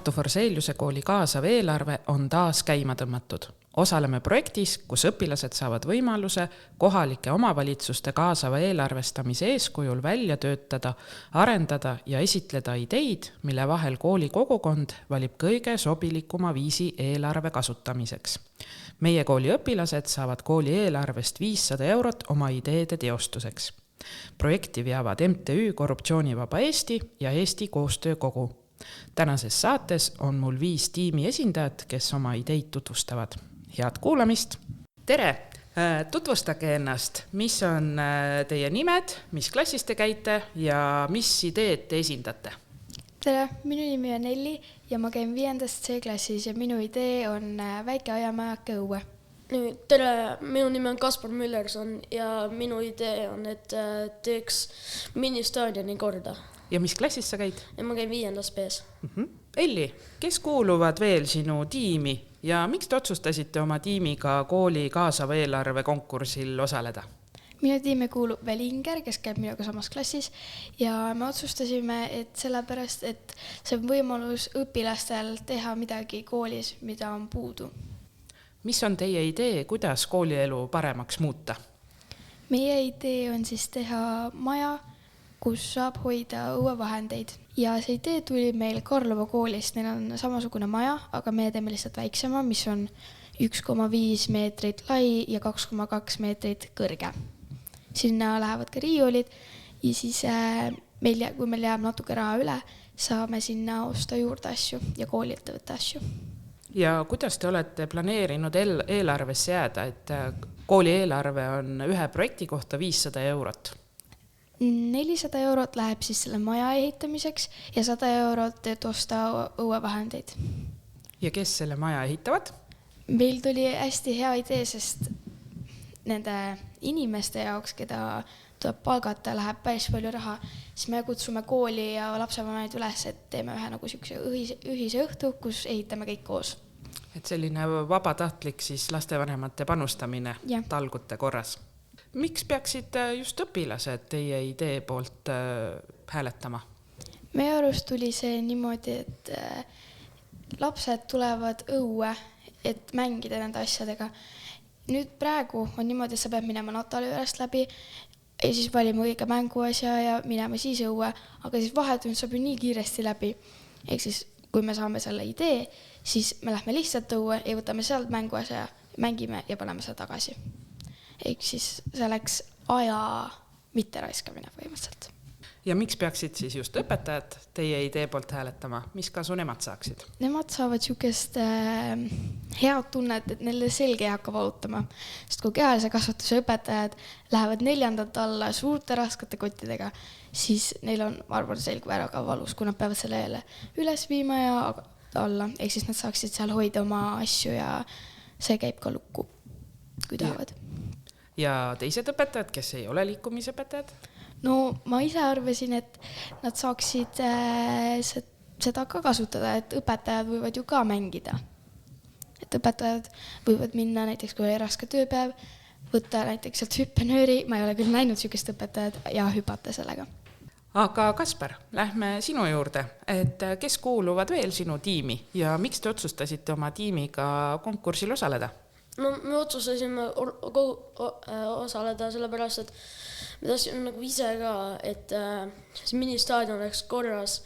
Tartu Forseliuse kooli kaasav eelarve on taas käima tõmmatud. Osaleme projektis, kus õpilased saavad võimaluse kohalike omavalitsuste kaasava eelarvestamise eeskujul välja töötada, arendada ja esitleda ideid, mille vahel kooli kogukond valib kõige sobilikuma viisi eelarve kasutamiseks. Meie kooli õpilased saavad kooli eelarvest 500 eurot oma ideede teostuseks. Projekti veavad MTÜ Korruptsioonivaba Eesti ja Eesti Koostöökogu. Tänases saates on mul 5 tiimi esindajat, kes oma ideid tutvustavad. Head kuulamist! Tere! Tutvustage ennast, mis on teie nimed, mis klassis te käite ja mis ideed te esindate? Tere, minu nimi on Elli ja ma käin 5. C-klassis ja minu idee on väike aiamajake õue. Tere, minu nimi on Kaspar Müllerson ja minu idee on, et teeks ministaadioni korda. Ja mis klassis sa käid? Ja ma käin 5. B-s. Elli, kes kuuluvad veel sinu tiimi ja miks te otsustasite oma tiimiga kooli kaasava eelarve konkursil osaleda? Minu tiimi kuulub veel Inger, kes käib minuga samas klassis ja me otsustasime, et sellepärast, et see on võimalus õpilastel teha midagi koolis, mida on puudu. Mis on teie idee, kuidas koolielu paremaks muuta? Meie idee on siis teha maja, kus saab hoida õuevahendeid. Ja see idee tuli meil Karlova koolist. Neil on samasugune maja, aga me teeme lihtsalt väiksema, mis on 1,5 meetrit lai ja 2,2 meetrit kõrge. Sinna lähevad ka riiolid ja siis kui meil jääb natuke raha üle, saame sinna osta juurde asju ja koolilt võtta asju. Ja kuidas te olete planeerinud eelarvesse jääda, et kooli eelarve on ühe projekti kohta 500 eurot? 400 eurot läheb siis selle maja ehitamiseks ja 100 eurot, et osta õuevahendeid. Ja kes selle maja ehitavad? Meil tuli hästi hea idee, sest nende inimeste jaoks, keda tuleb palgata, läheb päris palju raha, siis me kutsume kooli ja lapsevanemaid üles, et teeme ühe nagu ühise õhtu, kus ehitame kõik koos. Et selline vabatahtlik siis lastevanemate panustamine talgute korras. Miks peaksid just õpilased teie idee poolt hääletama? Meie arust tuli see niimoodi, et lapsed tulevad õue, et mängida nende asjadega. Nüüd praegu on niimoodi, et sa pead minema Natali üles läbi ja siis valime õige mänguasja ja minema siis õue, aga siis vahetund saab ju nii kiiresti läbi. Ehk siis, kui me saame selle idee, siis me lähme lihtsalt õue ja võtame sealt mänguasja, mängime ja paneme seda tagasi. Ehk siis see oleks aja mitte raiskamine põhimõtteliselt. Ja miks peaksid siis just õpetajad teie idee poolt hääletama? Mis kasu nemad saaksid? Nemad saavad sihukest head tunnet, et neile selge ei hakka valutama. Sest kui kehalise kasvatuse õpetajad lähevad 4. alla suurte raskete kottidega, siis neil on, ma arvan, selge väga valus, kui nad peavad selle jälle üles viima ja alla. Ehk siis nad saaksid seal hoida oma asju ja see käib ka lukku, kui tahavad. Ja teised õpetajad, kes ei ole liikumisõpetajad? No ma ise arvasin, et nad saaksid seda ka kasutada, et õpetajad võivad ju ka mängida. Et õpetajad võivad minna näiteks, kui oli raske tööpäev, võtta näiteks sealt hüppenööri, ma ei ole küll näinud sihukest õpetajad ja hüpata sellega. Aga Kaspar, lähme sinu juurde, et kes kuuluvad veel sinu tiimi ja miks te otsustasite oma tiimiga konkursil osaleda? No me otsustasime osaleda sellepärast, et me tahtsime nagu ise ka, et see ministaadion oleks korras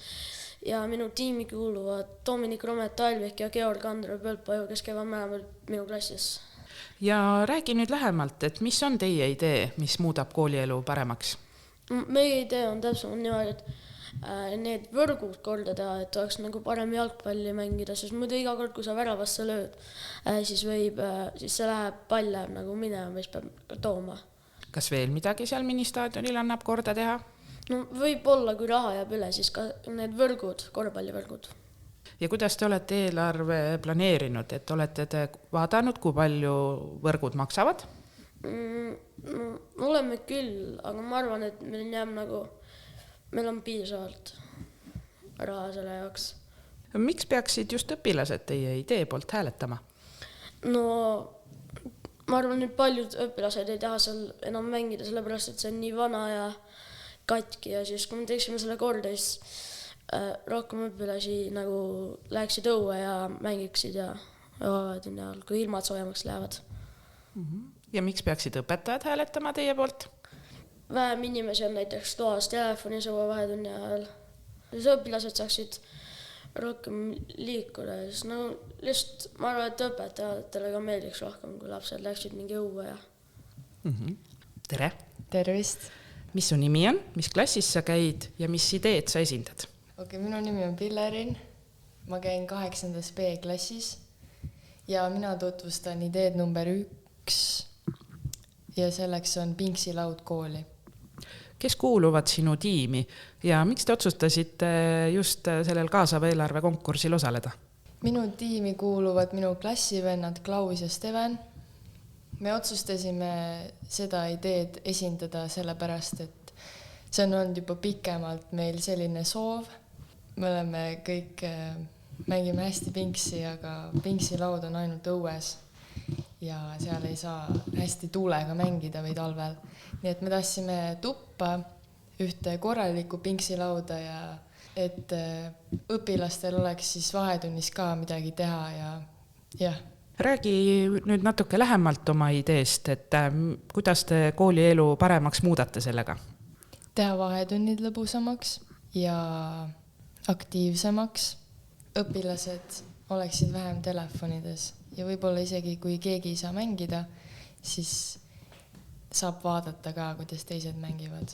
ja minu tiimi kuuluvad Dominik Romet Talvik ja Georg Andre Pölpaju, kes käivad mõlemad minu klassis. Ja räägi nüüd lähemalt, et mis on teie idee, mis muudab koolielu paremaks? Meie idee on täpselt niimoodi, et need võrgud korda teha, et oleks nagu parem jalgpalli mängida, sest muidu iga kord, kui sa väravasse lööd, siis see läheb pall läheb nagu minema, mis peab tooma. Kas veel midagi seal ministaadionil annab korda teha? No võib-olla, kui raha jääb üle, siis ka need võrgud, korvpallivõrgud. Ja kuidas te olete eelarve planeerinud, et olete te vaadanud, kui palju võrgud maksavad? Oleme küll, aga ma arvan, et meil on piisavalt raha selle jaoks. Miks peaksid just õpilased teie idee poolt hääletama? No, ma arvan, et paljud õpilased ei taha seal enam mängida, sellepärast, et see on nii vana ja katki ja siis, kui me teeksime selle korda, siis rohkem õpilasi nagu läheksid õue ja mängiksid ja vahetunni ajal, kui ilmad soojemaks lähevad. Ja miks peaksid õpetajad hääletama teie poolt? Vähem inimesi on näiteks toas telefonis õue vahetunni ajal. Siis õpilased saaksid rohkem liikuda. Siis lihtsalt ma arvan, et õpetajatele ka meeldiks rohkem, kui lapsed läksid mingi õue. Tere! Tervist! Mis su nimi on, mis klassis sa käid ja mis ideed sa esindad? Minu nimi on Pillerin. Ma käin 8. B klassis ja mina tutvustan ideed number 1 ja selleks on Pingsi laud kooli. Kes kuuluvad sinu tiimi ja miks te otsustasite just sellel kaasava eelarve konkursil osaleda? Minu tiimi kuuluvad minu klassivennad Klaus ja Steven. Me otsustasime seda ideed esindada sellepärast, et see on olnud juba pikemalt meil selline soov. Me oleme kõik, mängime hästi Pingsi, aga Pingsi laud on ainult õues ja seal ei saa hästi tuulega mängida või talvel. Nii et me tahtsime tuppa ühte korralikku Pingsi lauda ja et õpilastel oleks siis vahetunnis ka midagi teha ja jah. Räägi nüüd natuke lähemalt oma ideest, et kuidas te koolielu paremaks muudate sellega? Teha vahetunnid lõbusamaks ja aktiivsemaks. Õpilased oleksid vähem telefonides ja võib-olla isegi kui keegi ei saa mängida, siis saab vaadata ka, kuidas teised mängivad.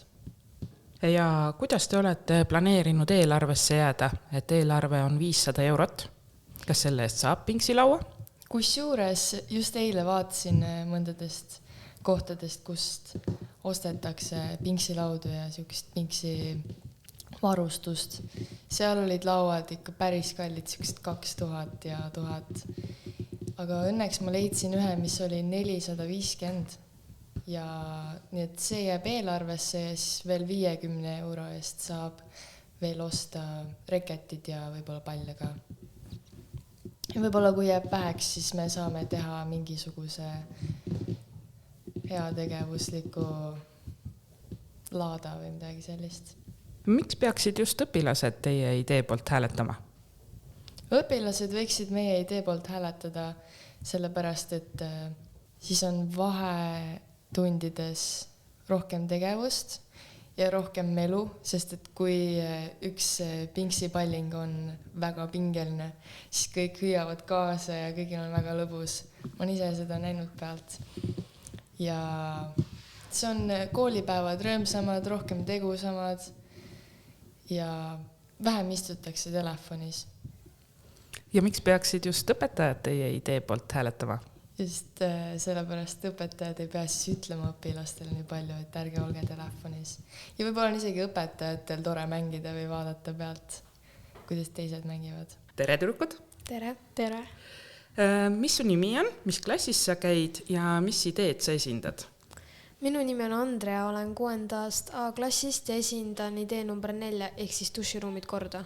Ja kuidas te olete planeerinud eelarvesse jääda, et eelarve on 500 €? Kas selle eest saab Pingsi laua? Kusjuures just eile vaatasin mõndadest kohtadest, kust ostetakse Pingsi laudu ja siukest Pingsi varustust. Seal olid lauad ikka päris kallid, siukest 2000 ja 1000. Aga õnneks ma leidsin ühe, mis oli 450 ja nii et see jääb eelarvesse ja siis veel 50 € eest saab veel osta reketid ja võib-olla palle ka. Ja võib-olla kui jääb väheks, siis me saame teha mingisuguse heategevusliku laada või midagi sellist. Miks peaksid just õpilased teie idee poolt hääletama? Õpilased võiksid meie idee poolt hääletada sellepärast, et siis on vahetundides rohkem tegevust ja rohkem melu, sest et kui üks Pingsi palling on väga pingeline, siis kõik hüüavad kaasa ja kõigil on väga lõbus. Ma ise seda näinud pealt. Ja see on koolipäevad rõõmsamad, rohkem tegusamad ja vähem istutakse telefonis. Ja miks peaksid just õpetajad teie idee poolt hääletama? Just sellepärast õpetajad ei pea siis ütlema õpilastele nii palju, et ärge olge telefonis. Ja võib-olla on isegi õpetajatel tore mängida või vaadata pealt, kuidas teised mängivad. Tere, tüdrukud! Tere! Tere! Mis su nimi on, mis klassis sa käid ja mis ideed sa esindad? Minu nimi on Andrea, olen 6. A-klassist ja esindan idee number 4 ehk siis duširuumid korda.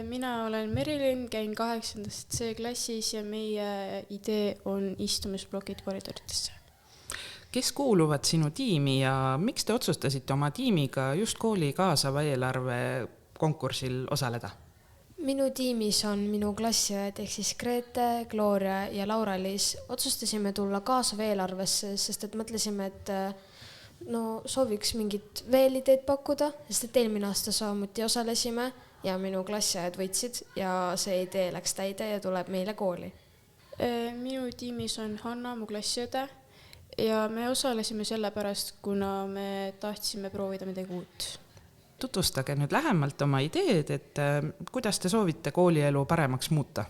Mina olen Merilin, käin 8. C-klassis ja meie idee on istumisblokid koridoridesse. Kes kuuluvad sinu tiimi ja miks te otsustasite oma tiimiga just kooli kaasava eelarve konkursil osaleda? Minu tiimis on minu klassiõed ehk siis Grete, Gloria ja Laura-Liis. Otsustasime tulla kaasava eelarvesse, sest et mõtlesime, et sooviks mingit veel ideed pakkuda, sest et eelmine aasta samuti osalesime ja minu klassiõed võitsid ja see idee läks täide ja tuleb meile kooli. Minu tiimis on Hanna, mu klassiõde ja me osalesime sellepärast, kuna me tahtsime proovida midagi uut. Tutvustage nüüd lähemalt oma ideed, et kuidas te soovite koolielu paremaks muuta?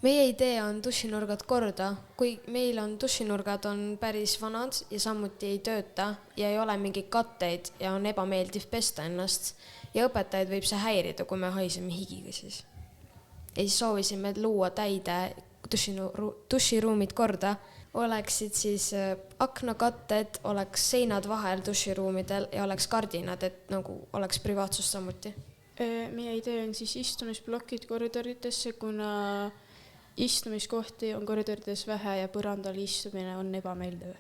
Meie idee on dušinurgad korda. Kui meil on dušinurgad on päris vanad ja samuti ei tööta ja ei ole mingi katteid ja on ebameeldiv pesta ennast ja õpetajaid võib see häirida, kui me haiseme higiga siis. Ja siis soovisime luua täide duširuumid korda. Oleksid siis aknakatted, oleks seinad vahel duširuumidel ja oleks kardinad, et nagu oleks privaatsus samuti. Meie idee on siis istumisblokid koridoridesse, kuna istumiskohti on koridorides vähe ja põrandal istumine on ebameeldiv.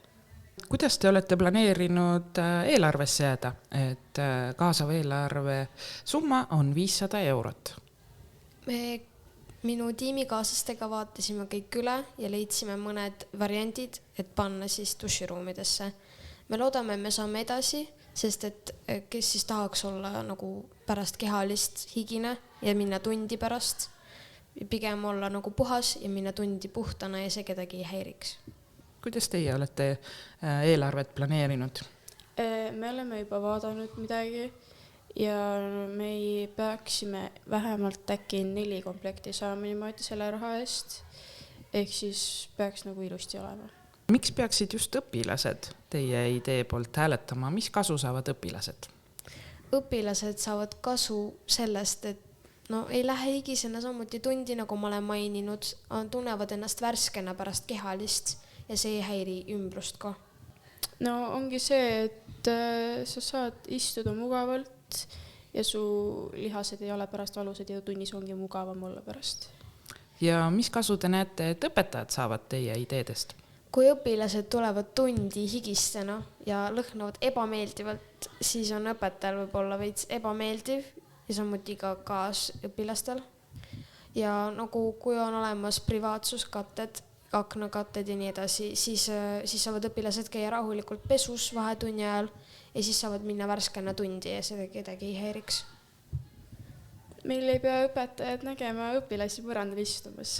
Kuidas te olete planeerinud eelarvesse jääda, et kaasava eelarve summa on 500 eurot? Me minu tiimikaaslastega vaatasime kõik üle ja leidsime mõned variandid, et panna siis duširuumidesse. Me loodame, me saame edasi, sest et kes siis tahaks olla nagu pärast kehalist higine ja minna tundi pärast, pigem olla nagu puhas ja minna tundi puhtana ja see kedagi ei häiriks. Kuidas teie olete eelarvet planeerinud? Me oleme juba vaadanud midagi ja me peaksime vähemalt äkki 4 komplekti saama niimoodi selle raha eest. Ehk siis peaks nagu ilusti olema. Miks peaksid just õpilased teie idee poolt hääletama? Mis kasu saavad õpilased? Õpilased saavad kasu sellest, et ei lähe higisena samuti tundi, nagu ma olen maininud, tunnevad ennast värskena pärast kehalist ja see ei häiri ümbrust ka. No ongi see, et sa saad istuda mugavalt ja su lihased ei ole pärast valused ja tunnis ongi mugavam olla pärast. Ja mis kasu te näete, et õpetajad saavad teie ideedest? Kui õpilased tulevad tundi higistena ja lõhnavad ebameeldivalt, siis on õpetajal võib-olla veits ebameeldiv ja samuti ka kaasõpilastel. Ja nagu kui on olemas privaatsuskatted, aknakatted ja nii edasi, siis saavad õpilased käia rahulikult pesus vahetunni ajal ja siis saavad minna värskena tundi ja seda kedagi ei häiriks. Meil ei pea õpetajad nägema õpilasi põrandal istumas.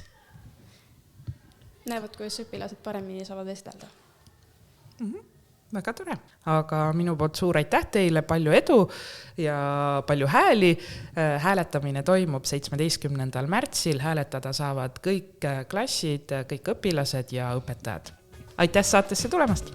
Näevad, kuidas õpilased paremini saavad vestelda. Väga tore. Aga minu poolt suur aitäh teile, palju edu ja palju hääli. Hääletamine toimub 17. märtsil. Hääletada saavad kõik klassid, kõik õpilased ja õpetajad. Aitäh saatesse tulemast!